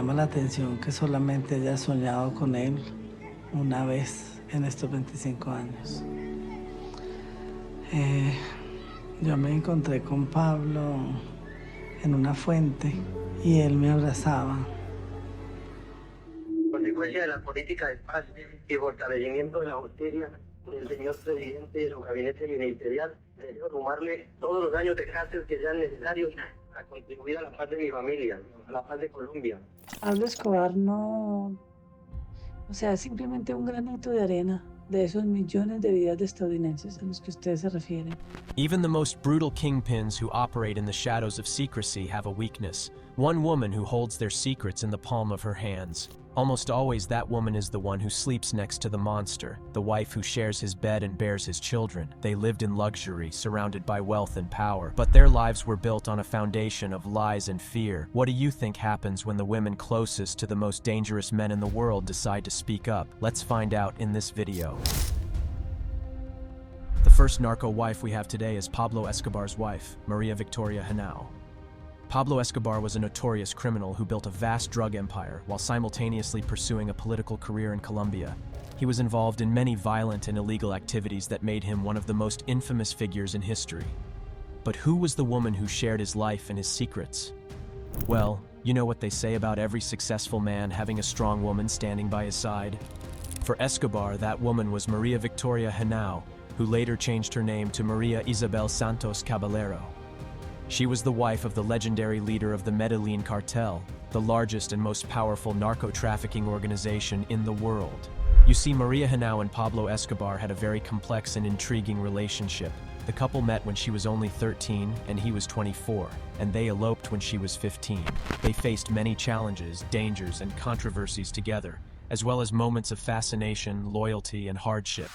llama la atención que solamente haya soñado con él una vez en estos 25 años. Yo me encontré con Pablo en una fuente y él me abrazaba. Consecuencia de la política de paz y fortalecimiento de la justicia del señor presidente y de su gabinete ministerial, deseo sumarle todos los años de cárcel que sean necesarios a contribuir a la paz de mi familia, a la paz de Colombia. Pablo Escobar no, o sea, es simplemente un granito de arena de esos millones de vidas de estadounidenses a los que ustedes se refieren. Even the most brutal kingpins who operate in the shadows of secrecy have a weakness. One woman who holds their secrets in the palm of her hands. Almost always that woman is the one who sleeps next to the monster, the wife who shares his bed and bears his children. They lived in luxury, surrounded by wealth and power, but their lives were built on a foundation of lies and fear. What do you think happens when the women closest to the most dangerous men in the world decide to speak up? Let's find out in this video. The first narco wife we have today is Pablo Escobar's wife, Maria Victoria Henao. Pablo Escobar was a notorious criminal who built a vast drug empire while simultaneously pursuing a political career in Colombia. He was involved in many violent and illegal activities that made him one of the most infamous figures in history. But who was the woman who shared his life and his secrets? Well, you know what they say about every successful man having a strong woman standing by his side. For Escobar, that woman was Maria Victoria Henao, who later changed her name to Maria Isabel Santos Caballero. She was the wife of the legendary leader of the Medellin cartel, the largest and most powerful narco-trafficking organization in the world. You see, Maria Henao and Pablo Escobar had a very complex and intriguing relationship. The couple met when she was only 13 and he was 24, and they eloped when she was 15. They faced many challenges, dangers, and controversies together, as well as moments of fascination, loyalty, and hardship.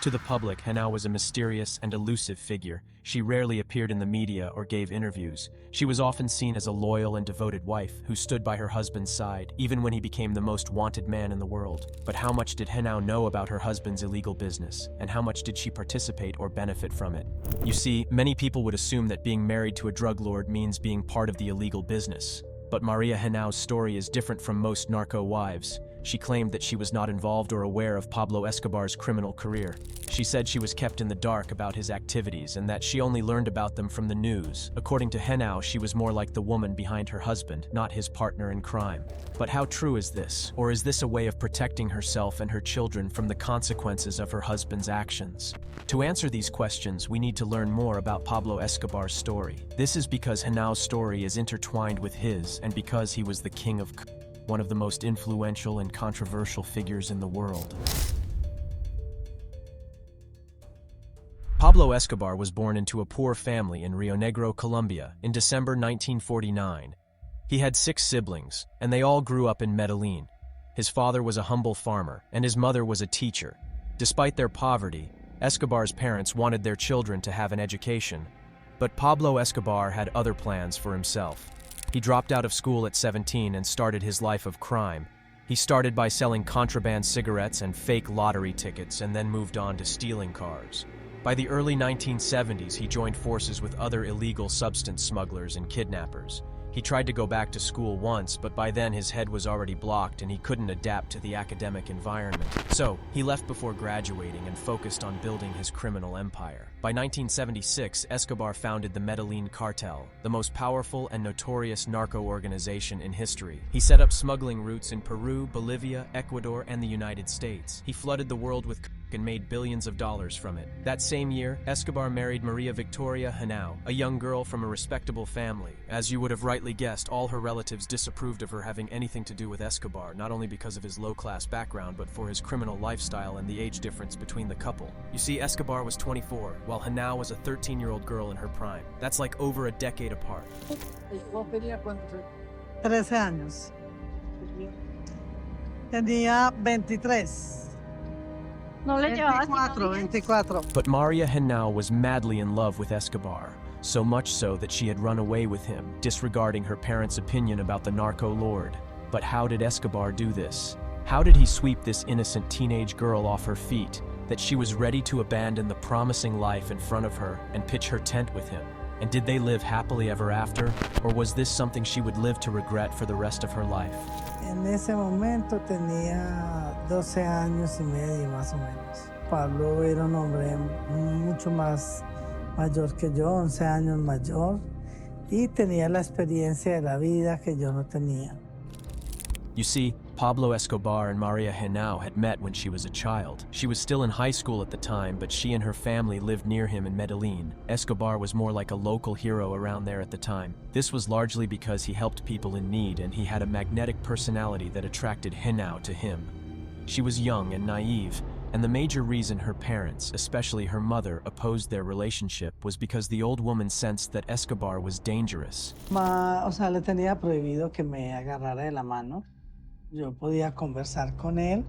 To the public, Henao was a mysterious and elusive figure. She rarely appeared in the media or gave interviews. She was often seen as a loyal and devoted wife who stood by her husband's side, even when he became the most wanted man in the world. But how much did Henao know about her husband's illegal business, and how much did she participate or benefit from it? You see, many people would assume that being married to a drug lord means being part of the illegal business. But Maria Henao's story is different from most narco wives. She claimed that she was not involved or aware of Pablo Escobar's criminal career. She said she was kept in the dark about his activities and that she only learned about them from the news. According to Henao, she was more like the woman behind her husband, not his partner in crime. But how true is this? Or is this a way of protecting herself and her children from the consequences of her husband's actions? To answer these questions, we need to learn more about Pablo Escobar's story. This is because Henao's story is intertwined with his, and because he was the king of one of the most influential and controversial figures in the world. Pablo Escobar was born into a poor family in Rio Negro, Colombia, in December 1949. He had 6 siblings, and they all grew up in Medellin. His father was a humble farmer, and his mother was a teacher. Despite their poverty, Escobar's parents wanted their children to have an education. But Pablo Escobar had other plans for himself. He dropped out of school at 17 and started his life of crime. He started by selling contraband cigarettes and fake lottery tickets, and then moved on to stealing cars. By the early 1970s, he joined forces with other illegal substance smugglers and kidnappers. He tried to go back to school once, but by then his head was already blocked and he couldn't adapt to the academic environment. So, he left before graduating and focused on building his criminal empire. By 1976, Escobar founded the Medellin cartel, the most powerful and notorious narco organization in history. He set up smuggling routes in Peru, Bolivia, Ecuador, and the United States. He flooded the world with and made billions of dollars from it. That same year, Escobar married Maria Victoria Henao, a young girl from a respectable family. As you would have rightly guessed, all her relatives disapproved of her having anything to do with Escobar, not only because of his low-class background, but for his criminal lifestyle and the age difference between the couple. You see, Escobar was 24, while Henao was a 13-year-old girl in her prime. That's like over a decade apart. 13 años. Tenía 23. No le llevaba 24. But Maria Henao was madly in love with Escobar, so much so that she had run away with him, disregarding her parents' opinion about the narco lord. But how did Escobar do this? How did he sweep this innocent teenage girl off her feet, that she was ready to abandon the promising life in front of her and pitch her tent with him? And did they live happily ever after? Or was this something she would live to regret for the rest of her life? En ese momento tenía 12 años y medio más o menos. Pablo era un hombre mucho más mayor que yo, 11 años mayor, y tenía la experiencia de la vida que yo no tenía. You see, Pablo Escobar and Maria Henao had met when she was a child. She was still in high school at the time, but she and her family lived near him in Medellin. Escobar was more like a local hero around there at the time. This was largely because he helped people in need and he had a magnetic personality that attracted Henao to him. She was young and naive, and the major reason her parents, especially her mother, opposed their relationship was because the old woman sensed that Escobar was dangerous. O sea, le tenía prohibido que me agarrara de la mano. Yo podía conversar con él,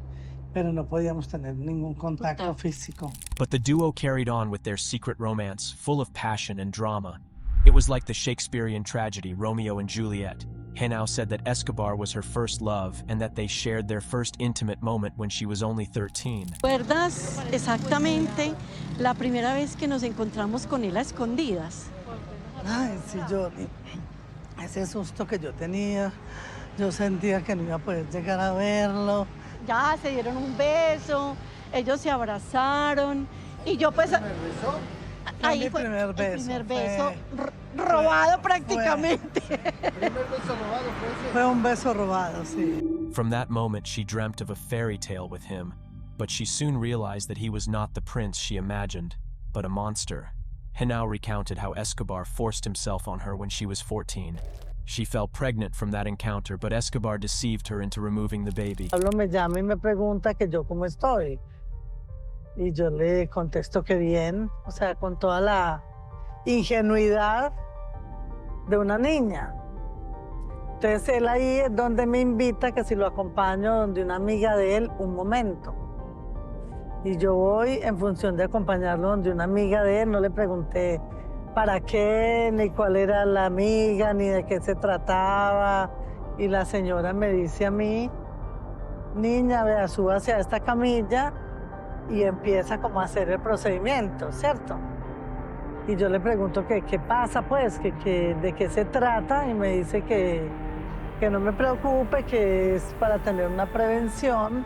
pero no podíamos tener ningún contacto físico. But the duo carried on with their secret romance, full of passion and drama. It was like the Shakespearean tragedy, Romeo and Juliet. Henao said that Escobar was her first love and that they shared their first intimate moment when she was only 13. ¿Recuerdas exactamente la primera vez que nos encontramos con él a escondidas? Ay, sí, Johnny. Ese susto que yo tenía, yo sentía que no iba a poder llegar a verlo. Ya se dieron un beso, ellos se abrazaron y yo pues... Ahí fue el primer beso robado prácticamente. Fue un beso robado, sí. From that moment, she dreamt of a fairy tale with him, but she soon realized that he was not the prince she imagined, but a monster. Henao recounted how Escobar forced himself on her when she was 14. She fell pregnant from that encounter, but Escobar deceived her into removing the baby. Pablo me llama y me pregunta que yo cómo estoy. Y yo le contesto que bien, o sea, con toda la ingenuidad de una niña. Entonces él ahí es donde me invita que si lo acompaño donde una amiga de él un momento. Y yo voy en función de acompañarlo donde una amiga de él, no le pregunté para qué, ni cuál era la amiga, ni de qué se trataba. Y la señora me dice a mí, niña, vea, súbase a esta camilla y empieza como a hacer el procedimiento, ¿cierto? Y yo le pregunto qué pasa, pues, de qué se trata, y me dice que no me preocupe, que es para tener una prevención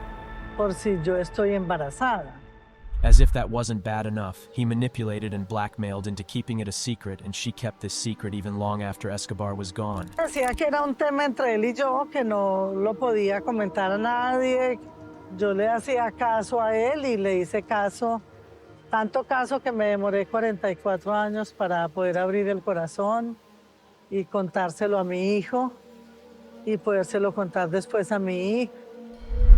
por si yo estoy embarazada. As if that wasn't bad enough, he manipulated and blackmailed into keeping it a secret, and she kept this secret even long after Escobar was gone. Decía que era un tema entre él y yo, que no lo podía comentar a nadie. Yo le hacía caso a él y le hice caso, tanto caso que me demoré 44 años para poder abrir el corazón y contárselo a mi hijo y podérselo contar después a mi hijo.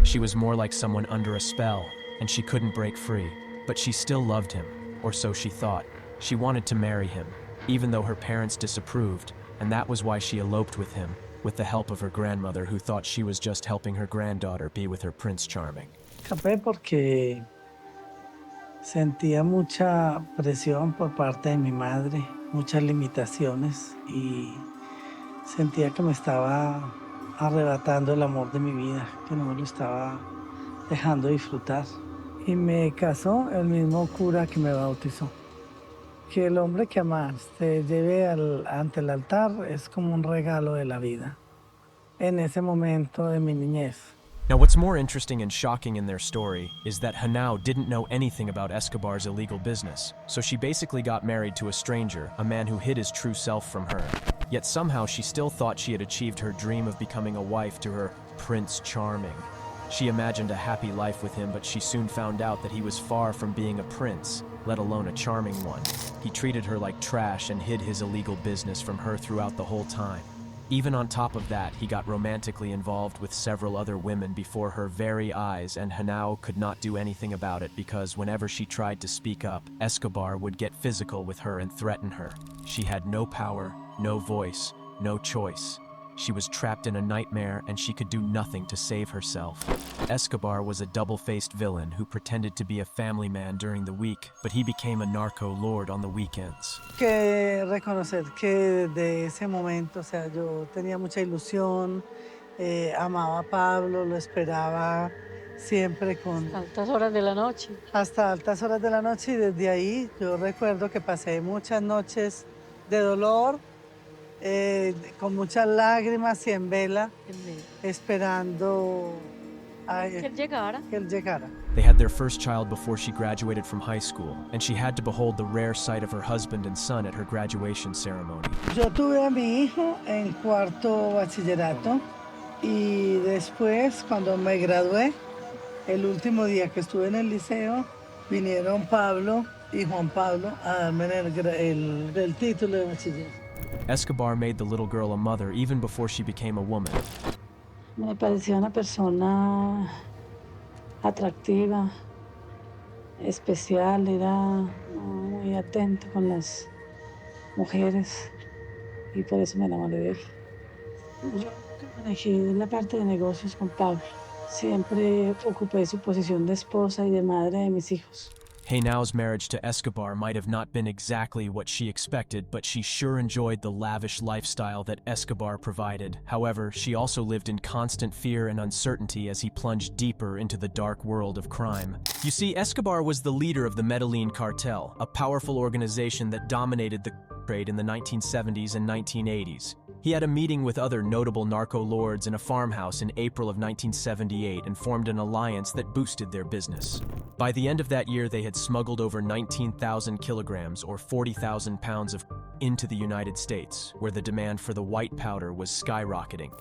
She was more like someone under a spell, and she couldn't break free. But she still loved him, or so she thought. She wanted to marry him, even though her parents disapproved, and that was why she eloped with him, with the help of her grandmother, who thought she was just helping her granddaughter be with her Prince Charming. Escapé porque sentía mucha presión por parte de mi madre, muchas limitaciones, y sentía que me estaba arrebatando el amor de mi vida, que no me lo estaba dejando disfrutar. Y me casó el mismo cura que me bautizó. Que el hombre que amas te lleve ante el altar es como un regalo de la vida, en ese momento de mi niñez. Now, what's more interesting and shocking in their story is that Henao didn't know anything about Escobar's illegal business, so she basically got married to a stranger, a man who hid his true self from her. Yet somehow she still thought she had achieved her dream of becoming a wife to her Prince Charming. She imagined a happy life with him, but she soon found out that he was far from being a prince, let alone a charming one. He treated her like trash and hid his illegal business from her throughout the whole time. Even on top of that, he got romantically involved with several other women before her very eyes, and Henao could not do anything about it because whenever she tried to speak up, Escobar would get physical with her and threaten her. She had no power, no voice, no choice. She was trapped in a nightmare and she could do nothing to save herself. Escobar was a double-faced villain who pretended to be a family man during the week, but he became a narco lord on the weekends. Que reconocer que desde ese momento, o sea, yo tenía mucha ilusión, amaba a Pablo, lo esperaba siempre con... Altas horas de la noche. Hasta altas horas de la noche, y desde ahí yo recuerdo que pasé muchas noches de dolor, con muchas lágrimas y en vela, esperando Que él llegara. que él llegara. They had their first child before she graduated from high school, and she had to behold the rare sight of her husband and son at her graduation ceremony. Yo tuve a mi hijo en cuarto bachillerato y después, cuando me gradué, el último día que estuve en el liceo, vinieron Pablo y Juan Pablo a darme el título de bachiller. Escobar made the little girl a mother even before she became a woman. Me parecía una persona atractiva, especial, era muy atento con las mujeres y por eso me enamoré de él. Yo manejé la parte de negocios con Pablo. Siempre ocupé su posición de esposa y de madre de mis hijos. Henau's marriage to Escobar might have not been exactly what she expected, but she sure enjoyed the lavish lifestyle that Escobar provided. However, she also lived in constant fear and uncertainty as he plunged deeper into the dark world of crime. You see, Escobar was the leader of the Medellin cartel, a powerful organization that dominated the trade in the 1970s and 1980s. He had a meeting with other notable narco lords in a farmhouse in April of 1978 and formed an alliance that boosted their business. By the end of that year, they had smuggled over 19,000 kilograms or 40,000 pounds of into the United States, where the demand for the white powder was skyrocketing.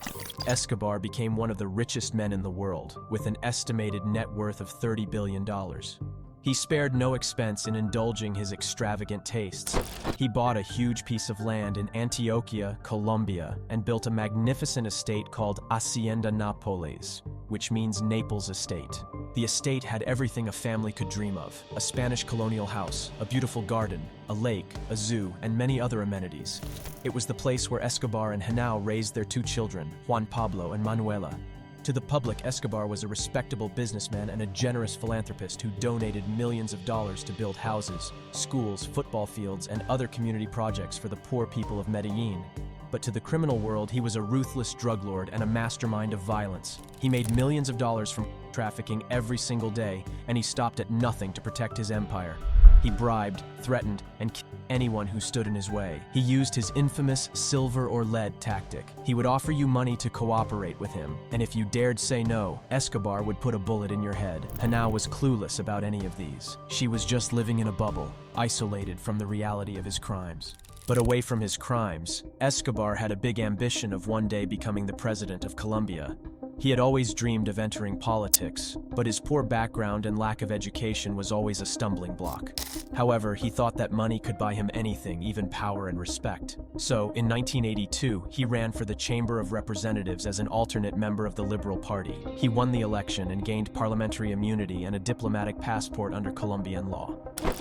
Escobar became one of the richest men in the world, with an estimated net worth of $30 billion. He spared no expense in indulging his extravagant tastes. He bought a huge piece of land in Antioquia, Colombia, and built a magnificent estate called Hacienda Nápoles, which means Naples Estate. The estate had everything a family could dream of: a Spanish colonial house, a beautiful garden, a lake, a zoo, and many other amenities. It was the place where Escobar and Henao raised their two children, Juan Pablo and Manuela. To the public, Escobar was a respectable businessman and a generous philanthropist who donated millions of dollars to build houses, schools, football fields, and other community projects for the poor people of Medellin. But to the criminal world, he was a ruthless drug lord and a mastermind of violence. He made millions of dollars from trafficking every single day, and he stopped at nothing to protect his empire. He bribed, threatened, and killed anyone who stood in his way. He used his infamous silver or lead tactic. He would offer you money to cooperate with him, and if you dared say no, Escobar would put a bullet in your head. Henao was clueless about any of these. She was just living in a bubble, isolated from the reality of his crimes. But away from his crimes, Escobar had a big ambition of one day becoming the president of Colombia. He had always dreamed of entering politics, but his poor background and lack of education was always a stumbling block. However, he thought that money could buy him anything, even power and respect. So, in 1982, he ran for the Chamber of Representatives as an alternate member of the Liberal Party. He won the election and gained parliamentary immunity and a diplomatic passport under Colombian law.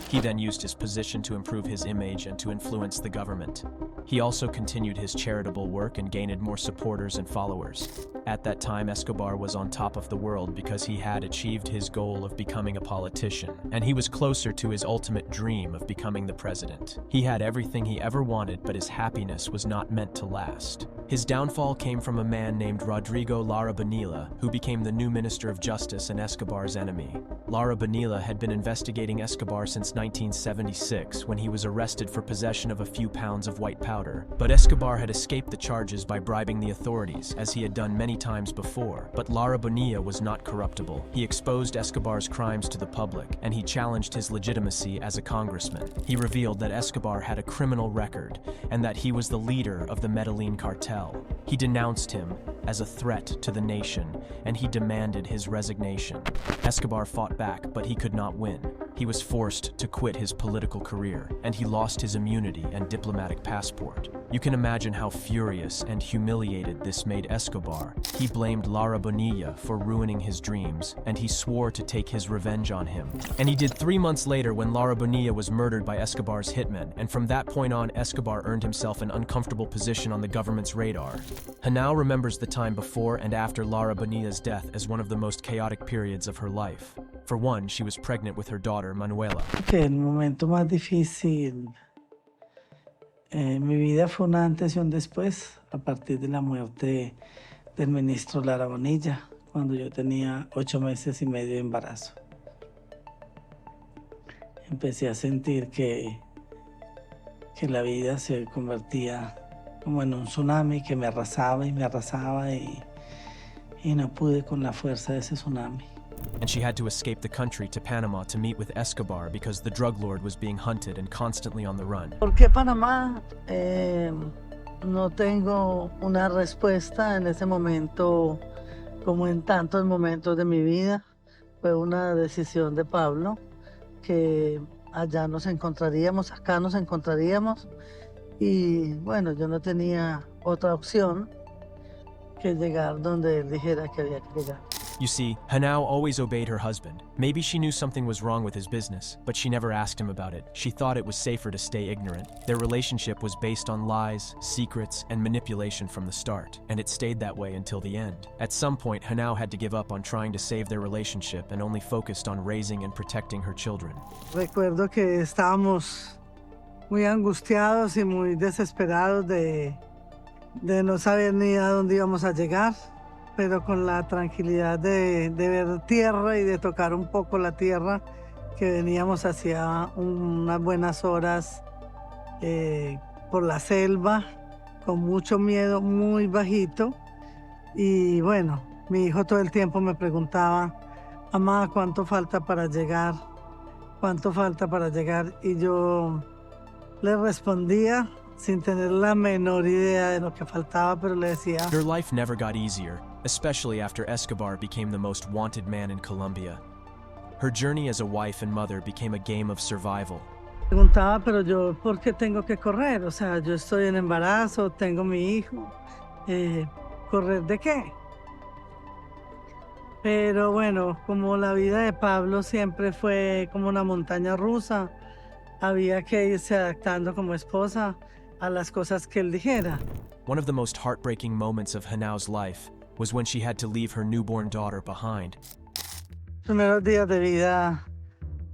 He then used his position to improve his image and to influence the government. He also continued his charitable work and gained more supporters and followers. At that time, Escobar was on top of the world because he had achieved his goal of becoming a politician, and he was closer to his ultimate dream of becoming the president. He had everything he ever wanted, but his happiness was not meant to last. His downfall came from a man named Rodrigo Lara Bonilla, who became the new Minister of Justice and Escobar's enemy. Lara Bonilla had been investigating Escobar since 1976, when he was arrested for possession of a few pounds of white powder. But Escobar had escaped the charges by bribing the authorities, as he had done many times before. But Lara Bonilla was not corruptible. He exposed Escobar's crimes to the public, and he challenged his legitimacy as a congressman. He revealed that Escobar had a criminal record, and that he was the leader of the Medellin cartel. He denounced him as a threat to the nation, and he demanded his resignation. Escobar fought back, but he could not win. He was forced to quit his political career, and he lost his immunity and diplomatic passport. You can imagine how furious and humiliated this made Escobar. He blamed Lara Bonilla for ruining his dreams, and he swore to take his revenge on him. And he did 3 months later when Lara Bonilla was murdered by Escobar's hitmen, and from that point on, Escobar earned himself an uncomfortable position on the government's radar. Henao remembers the time before and after Lara Bonilla's death as one of the most chaotic periods of her life. For one, she was pregnant with her daughter, Manuela. Que el momento más difícil en mi vida fue un antes y un después, a partir de la muerte del ministro Lara Bonilla, cuando yo tenía 8 meses y medio de embarazo. Empecé a sentir que que la vida se convertía como en un tsunami que me arrasaba y no pude con la fuerza de ese tsunami. And she had to escape the country to Panama to meet with Escobar because the drug lord was being hunted and constantly on the run. ¿Por qué Panamá? No tengo una respuesta en ese momento, como en tantos momentos de mi vida. Fue una decisión de Pablo, que allá nos encontraríamos, acá nos encontraríamos, y bueno, yo no tenía otra opción que llegar donde él dijera que había que llegar. You see, Hanau always obeyed her husband. Maybe she knew something was wrong with his business, but she never asked him about it. She thought it was safer to stay ignorant. Their relationship was based on lies, secrets, and manipulation from the start, and it stayed that way until the end. At some point, Hanau had to give up on trying to save their relationship and only focused on raising and protecting her children. Recuerdo que estábamos muy angustiados y muy desesperados de no saber ni a dónde íbamos a llegar, pero con la tranquilidad de ver tierra y de tocar un poco la tierra, que veníamos hacia unas buenas horas por la selva, con mucho miedo, muy bajito. Y bueno, mi hijo todo el tiempo me preguntaba: mamá, ¿cuánto falta para llegar? ¿Cuánto falta para llegar? Y yo le respondía sin tener la menor idea de lo que faltaba, pero le decía: Her life never got easier, especially after Escobar became the most wanted man in Colombia. Her journey as a wife and mother became a game of survival. Preguntaba, pero yo, ¿por qué tengo que correr? O sea, yo estoy en embarazo, tengo mi hijo. ¿Correr de qué? Pero bueno, como la vida de Pablo siempre fue como una montaña rusa, había que irse adaptando como esposa a las cosas que él dijera. One of the most heartbreaking moments of Hanau's life was when she had to leave her newborn daughter behind. Los primeros días de vida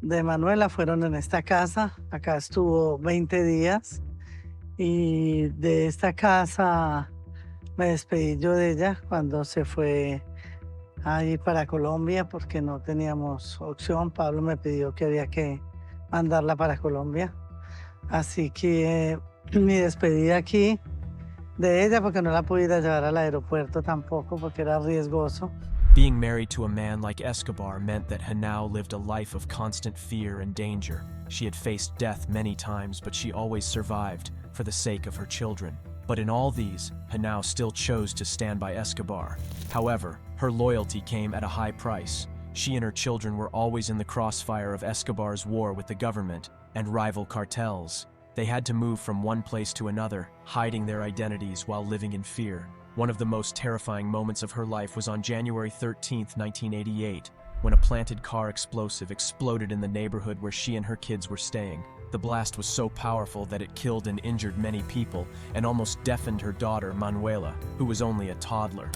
de Manuela fueron en esta casa. Acá estuvo 20 días y de esta casa me despedí yo de ella cuando se fue a ir para Colombia porque no teníamos opción. Pablo me pidió que había que mandarla para Colombia. Así que mi despedida aquí de ella, porque no la pude ir a llevar al aeropuerto tampoco porque era riesgoso. Being married to a man like Escobar meant that Hanau lived a life of constant fear and danger. She had faced death many times, but she always survived for the sake of her children. But in all these, Hanau still chose to stand by Escobar. However, her loyalty came at a high price. She and her children were always in the crossfire of Escobar's war with the government and rival cartels. They had to move from one place to another, hiding their identities while living in fear. One of the most terrifying moments of her life was on January 13, 1988, when a planted car explosive exploded in the neighborhood where she and her kids were staying. The blast was so powerful that it killed and injured many people and almost deafened her daughter, Manuela, who was only a toddler.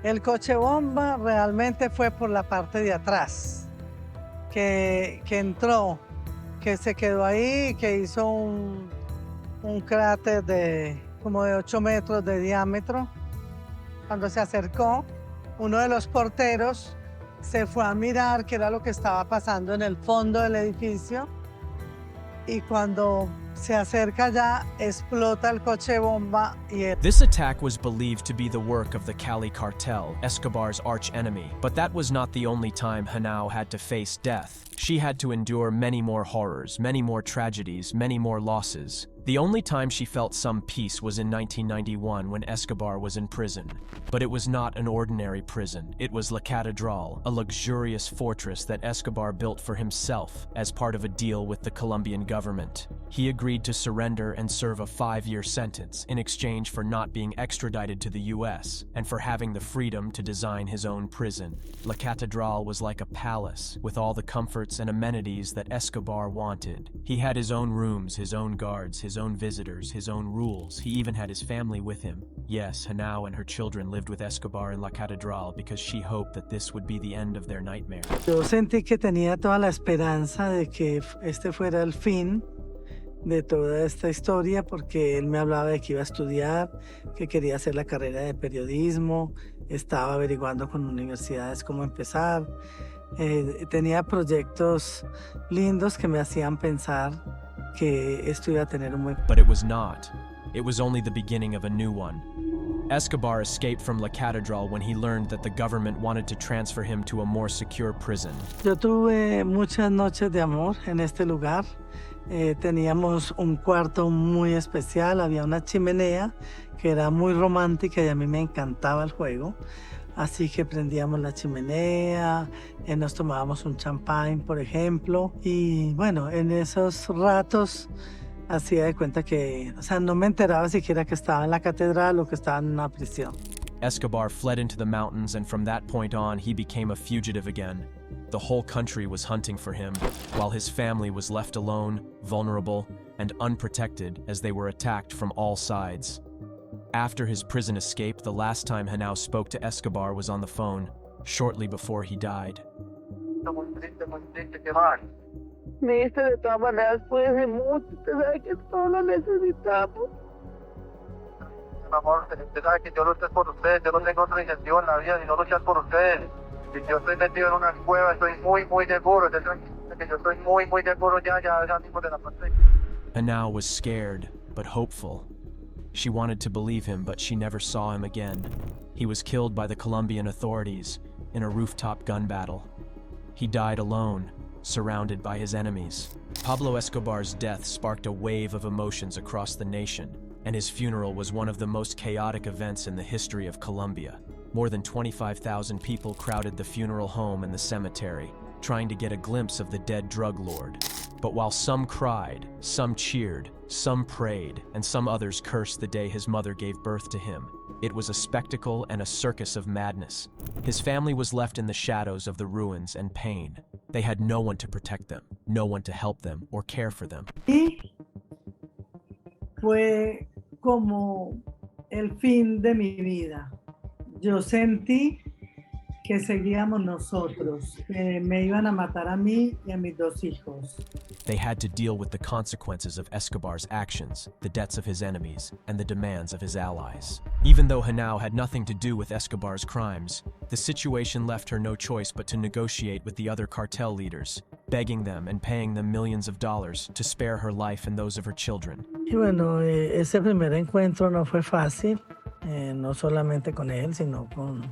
El coche bomba realmente fue por la parte de atrás, que entró, que se quedó ahí, que hizo un cráter de como de 8 metros de diámetro. Cuando se acercó, uno de los porteros se fue a mirar qué era lo que estaba pasando en el fondo del edificio, y cuando se acerca ya, explota el coche bomba y él. This attack was believed to be the work of the Cali cartel, Escobar's arch-enemy, but that was not the only time Hanau had to face death. She had to endure many more horrors, many more tragedies, many more losses. The only time she felt some peace was in 1991 when Escobar was in prison. But it was not an ordinary prison. It was La Catedral, a luxurious fortress that Escobar built for himself as part of a deal with the Colombian government. He agreed to surrender and serve a 5-year sentence in exchange for not being extradited to the US and for having the freedom to design his own prison. La Catedral was like a palace with all the comforts and amenities that Escobar wanted. He had his own rooms, his own guards, his own visitors, his own rules. He even had his family with him. Yes, Hanau and her children lived with Escobar in La Catedral because she hoped that this would be the end of their nightmare. Yo sentí que tenía toda la esperanza de que este fuera el fin de toda esta historia, porque él me hablaba de que iba a estudiar, que quería hacer la carrera de periodismo, estaba averiguando con universidades cómo empezar. Tenía proyectos lindos que me hacían pensar que esto iba a tener un buen... But it was not. It was only the beginning of a new one. Escobar escaped from La Catedral when he learned that the government wanted to transfer him to a more secure prison. Yo tuve muchas noches de amor en este lugar. Teníamos un cuarto muy especial, había una chimenea que era muy romántica y a mí me encantaba el juego. Así que prendíamos la chimenea, nos tomábamos un champán, por ejemplo. Y bueno, en esos ratos hacía de cuenta que, o sea, no me enteraba siquiera que estaba en la catedral o que estaba en una prisión. Escobar fled into the mountains, and from that point on, he became a fugitive again. The whole country was hunting for him, while his family was left alone, vulnerable, and unprotected as they were attacked from all sides. After his prison escape, the last time Henao spoke to Escobar was on the phone, shortly before he died. Me dice de todas maneras, puede ser mucho, usted sabe que todos lo necesitamos. Mi amor, usted sabe que yo lucho por ustedes, yo no tengo otra iniciativa en la vida sino luchar por ustedes. Y yo estoy metido en una cueva, estoy muy seguro, que yo estoy muy seguro ya mismo de la parte. Henao was scared, but hopeful. She wanted to believe him, but she never saw him again. He was killed by the Colombian authorities in a rooftop gun battle. He died alone, surrounded by his enemies. Pablo Escobar's death sparked a wave of emotions across the nation, and his funeral was one of the most chaotic events in the history of Colombia. More than 25,000 people crowded the funeral home and the cemetery, trying to get a glimpse of the dead drug lord. But while some cried, some cheered, some prayed, and some others cursed the day his mother gave birth to him, it was a spectacle and a circus of madness. His family was left in the shadows of the ruins and pain. They had no one to protect them, no one to help them or care for them. Y fue como el fin de mi vida. Yo sentí que seguíamos nosotros, que me iban a matar a mí y a mis dos hijos. They had to deal with the consequences of Escobar's actions, the debts of his enemies, and the demands of his allies. Even though Henao had nothing to do with Escobar's crimes, the situation left her no choice but to negotiate with the other cartel leaders, begging them and paying them millions of dollars to spare her life and those of her children. Y bueno, ese primer encuentro no fue fácil, no solamente con él, sino con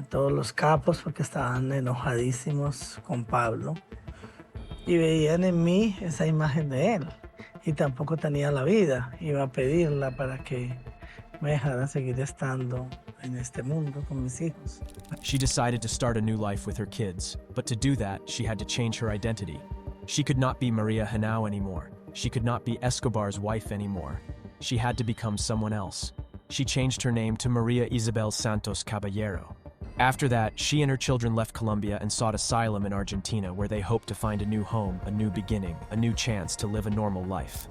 todos los capos, porque estaban enojadísimos con Pablo y veían en mí esa imagen de él, y tampoco tenía la vida. Iba a pedirla para que me dejara seguir estando en este mundo con mis hijos. She decided to start a new life with her kids, but to do that, she had to change her identity. She could not be Maria Henao anymore. She could not be Escobar's wife anymore. She had to become someone else. She changed her name to Maria Isabel Santos Caballero. After that, she and her children left Colombia and sought asylum in Argentina, where they hoped to find a new home, a new beginning, a new chance to live a normal life.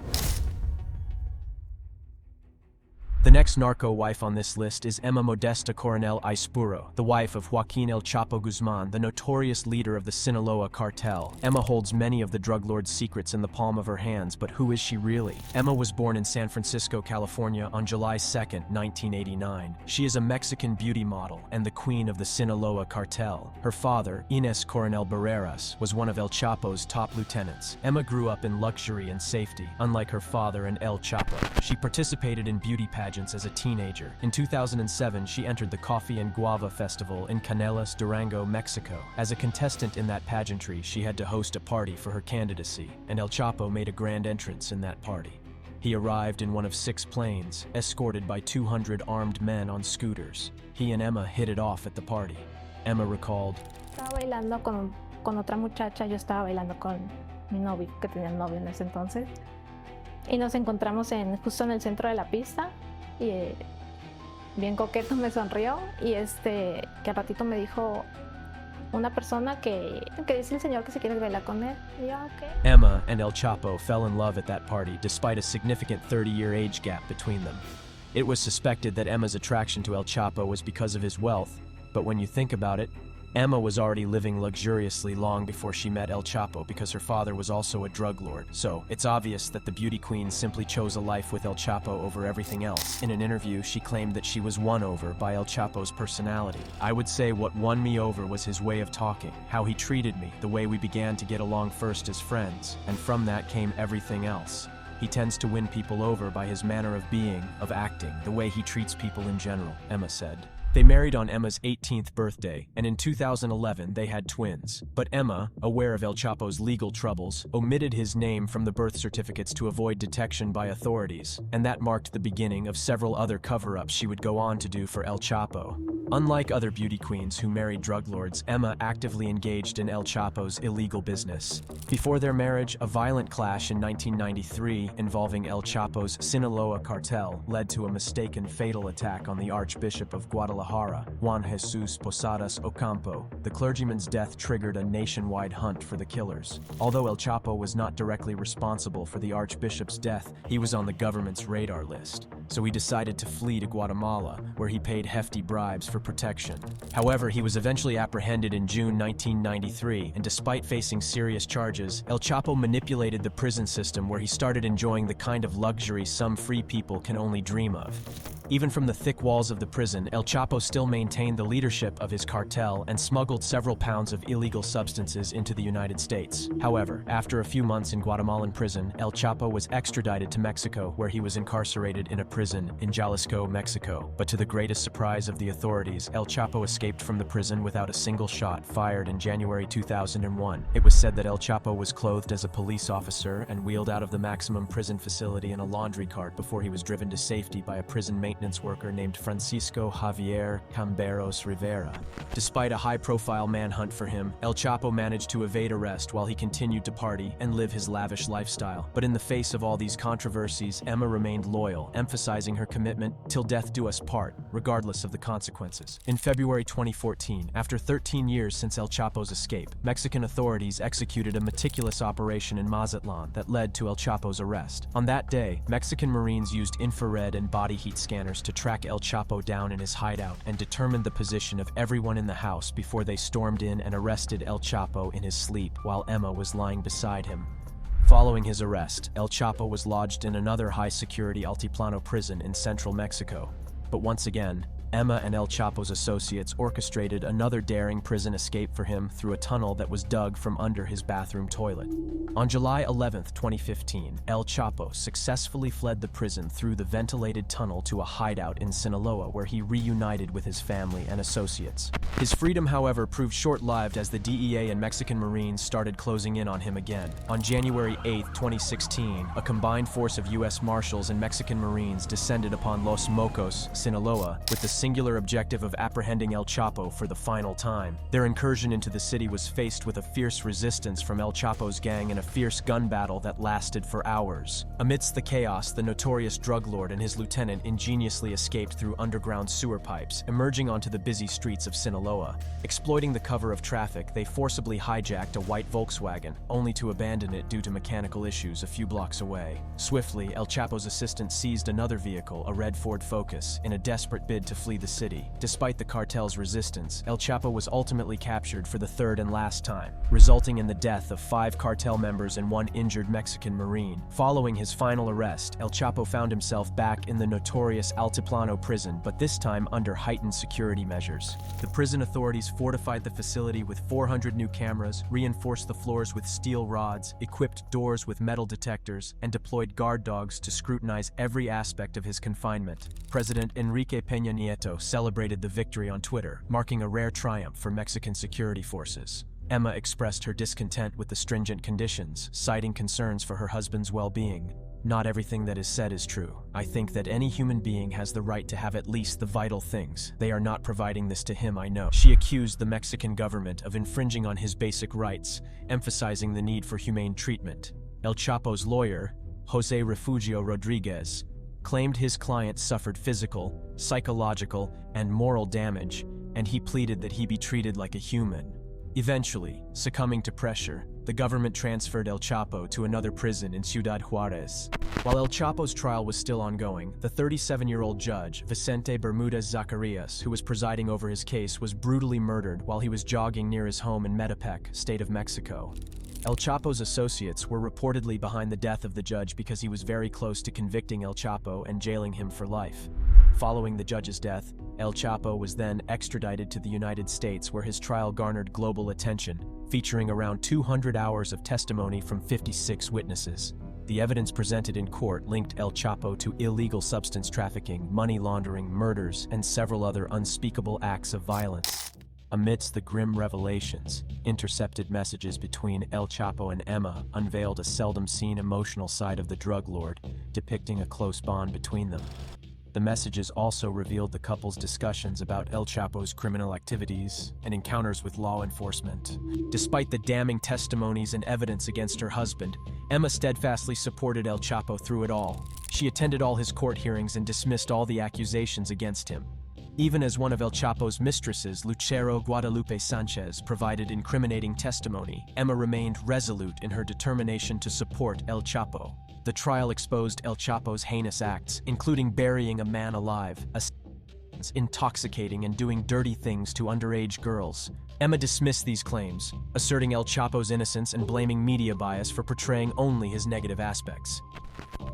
The next narco wife on this list is Emma Modesta Coronel Aispuro, the wife of Joaquin El Chapo Guzman, the notorious leader of the Sinaloa cartel. Emma holds many of the drug lord's secrets in the palm of her hands, but who is she really? Emma was born in San Francisco, California on July 2nd, 1989. She is a Mexican beauty model and the queen of the Sinaloa cartel. Her father, Inés Coronel Barreras, was one of El Chapo's top lieutenants. Emma grew up in luxury and safety, unlike her father and El Chapo. She participated in beauty pageants as a teenager. In 2007, she entered the Coffee and Guava Festival in Canelas, Durango, Mexico. As a contestant in that pageantry, she had to host a party for her candidacy, and El Chapo made a grand entrance in that party. He arrived in one of 6 planes, escorted by 200 armed men on scooters. He and Emma hit it off at the party. Emma recalled, Estaba bailando con otra muchacha, yo estaba bailando con mi novio, que tenía novio en ese entonces. Y nos encontramos justo en el centro de la pista. Y bien coqueto me sonrió, y que al ratito me dijo una persona que dice el señor que se quiere bailar con él. Y yo, okay. Emma and El Chapo fell in love at that party despite a significant 30-year age gap between them. It was suspected that Emma's attraction to El Chapo was because of his wealth, but when you think about it, Emma was already living luxuriously long before she met El Chapo because her father was also a drug lord, so it's obvious that the beauty queen simply chose a life with El Chapo over everything else. In an interview, she claimed that she was won over by El Chapo's personality. "I would say what won me over was his way of talking, how he treated me, the way we began to get along first as friends, and from that came everything else. He tends to win people over by his manner of being, of acting, the way he treats people in general," Emma said. They married on Emma's 18th birthday, and in 2011 they had twins. But Emma, aware of El Chapo's legal troubles, omitted his name from the birth certificates to avoid detection by authorities, and that marked the beginning of several other cover-ups she would go on to do for El Chapo. Unlike other beauty queens who married drug lords, Emma actively engaged in El Chapo's illegal business. Before their marriage, a violent clash in 1993 involving El Chapo's Sinaloa cartel led to a mistaken fatal attack on the Archbishop of Guadalajara, Juan Jesus Posadas Ocampo. The clergyman's death triggered a nationwide hunt for the killers. Although El Chapo was not directly responsible for the Archbishop's death, he was on the government's radar list. So he decided to flee to Guatemala, where he paid hefty bribes for protection. However, he was eventually apprehended in June 1993, and despite facing serious charges, El Chapo manipulated the prison system where he started enjoying the kind of luxury some free people can only dream of. Even from the thick walls of the prison, El Chapo still maintained the leadership of his cartel and smuggled several pounds of illegal substances into the United States. However, after a few months in Guatemalan prison, El Chapo was extradited to Mexico, where he was incarcerated in a prison in Jalisco, Mexico. But to the greatest surprise of the authorities, El Chapo escaped from the prison without a single shot fired in January 2001. It was said that El Chapo was clothed as a police officer and wheeled out of the maximum prison facility in a laundry cart before he was driven to safety by a prison maintenance worker named Francisco Javier Camberos Rivera. Despite a high-profile manhunt for him, El Chapo managed to evade arrest while he continued to party and live his lavish lifestyle. But in the face of all these controversies, Emma remained loyal, emphasizing her commitment till death do us part, regardless of the consequences. In February 2014, after 13 years since El Chapo's escape, Mexican authorities executed a meticulous operation in Mazatlan that led to El Chapo's arrest. On that day, Mexican Marines used infrared and body heat scanners to track El Chapo down in his hideout and determined the position of everyone in the house before they stormed in and arrested El Chapo in his sleep while Emma was lying beside him. Following his arrest, El Chapo was lodged in another high-security Altiplano prison in central Mexico. But once again, Emma and El Chapo's associates orchestrated another daring prison escape for him through a tunnel that was dug from under his bathroom toilet. On July 11, 2015, El Chapo successfully fled the prison through the ventilated tunnel to a hideout in Sinaloa where he reunited with his family and associates. His freedom, however, proved short-lived as the DEA and Mexican Marines started closing in on him again. On January 8, 2016, a combined force of U.S. Marshals and Mexican Marines descended upon Los Mocos, Sinaloa, with the singular objective of apprehending El Chapo for the final time. Their incursion into the city was faced with a fierce resistance from El Chapo's gang in a fierce gun battle that lasted for hours. Amidst the chaos, the notorious drug lord and his lieutenant ingeniously escaped through underground sewer pipes, emerging onto the busy streets of Sinaloa. Exploiting the cover of traffic, they forcibly hijacked a white Volkswagen, only to abandon it due to mechanical issues a few blocks away. Swiftly, El Chapo's assistant seized another vehicle, a red Ford Focus, in a desperate bid to flee the city. Despite the cartel's resistance, El Chapo was ultimately captured for the third and last time, resulting in the death of 5 cartel members and 1 injured Mexican Marine. Following his final arrest, El Chapo found himself back in the notorious Altiplano prison, but this time under heightened security measures. The prison authorities fortified the facility with 400 new cameras, reinforced the floors with steel rods, equipped doors with metal detectors, and deployed guard dogs to scrutinize every aspect of his confinement. President Enrique Peña Nieto celebrated the victory on Twitter, marking a rare triumph for Mexican security forces. Emma expressed her discontent with the stringent conditions, citing concerns for her husband's well-being. "Not everything that is said is true. I think that any human being has the right to have at least the vital things. They are not providing this to him, I know." She accused the Mexican government of infringing on his basic rights, emphasizing the need for humane treatment. El Chapo's lawyer, Jose Refugio Rodriguez, claimed his client suffered physical, psychological, and moral damage, and he pleaded that he be treated like a human. Eventually, succumbing to pressure, the government transferred El Chapo to another prison in Ciudad Juarez. While El Chapo's trial was still ongoing, the 37-year-old judge, Vicente Bermudez Zacarias, who was presiding over his case, was brutally murdered while he was jogging near his home in Metepec, state of Mexico. El Chapo's associates were reportedly behind the death of the judge because he was very close to convicting El Chapo and jailing him for life. Following the judge's death, El Chapo was then extradited to the United States, where his trial garnered global attention, featuring around 200 hours of testimony from 56 witnesses. The evidence presented in court linked El Chapo to illegal substance trafficking, money laundering, murders, and several other unspeakable acts of violence. Amidst the grim revelations, intercepted messages between El Chapo and Emma unveiled a seldom-seen emotional side of the drug lord, depicting a close bond between them. The messages also revealed the couple's discussions about El Chapo's criminal activities and encounters with law enforcement. Despite the damning testimonies and evidence against her husband, Emma steadfastly supported El Chapo through it all. She attended all his court hearings and dismissed all the accusations against him. Even as one of El Chapo's mistresses, Lucero Guadalupe Sanchez, provided incriminating testimony, Emma remained resolute in her determination to support El Chapo. The trial exposed El Chapo's heinous acts, including burying a man alive, intoxicating and doing dirty things to underage girls. Emma dismissed these claims, asserting El Chapo's innocence and blaming media bias for portraying only his negative aspects.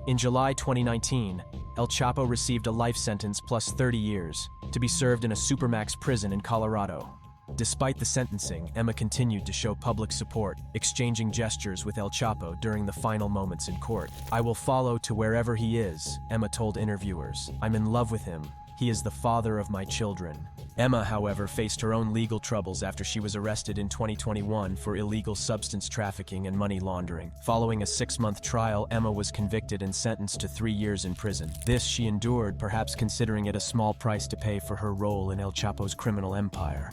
In July 2019, El Chapo received a life sentence plus 30 years to be served in a supermax prison in Colorado. Despite the sentencing, Emma continued to show public support, exchanging gestures with El Chapo during the final moments in court. "I will follow to wherever he is," Emma told interviewers. "I'm in love with him. He is the father of my children." Emma, however, faced her own legal troubles after she was arrested in 2021 for illegal substance trafficking and money laundering. Following a 6-month trial, Emma was convicted and sentenced to 3 years in prison. This she endured, perhaps considering it a small price to pay for her role in El Chapo's criminal empire.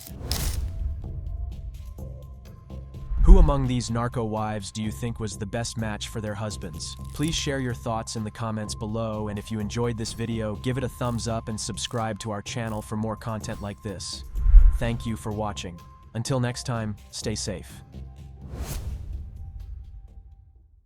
Who among these narco wives do you think was the best match for their husbands? Please share your thoughts in the comments below, and if you enjoyed this video, give it a thumbs up and subscribe to our channel for more content like this. Thank you for watching. Until next time, stay safe.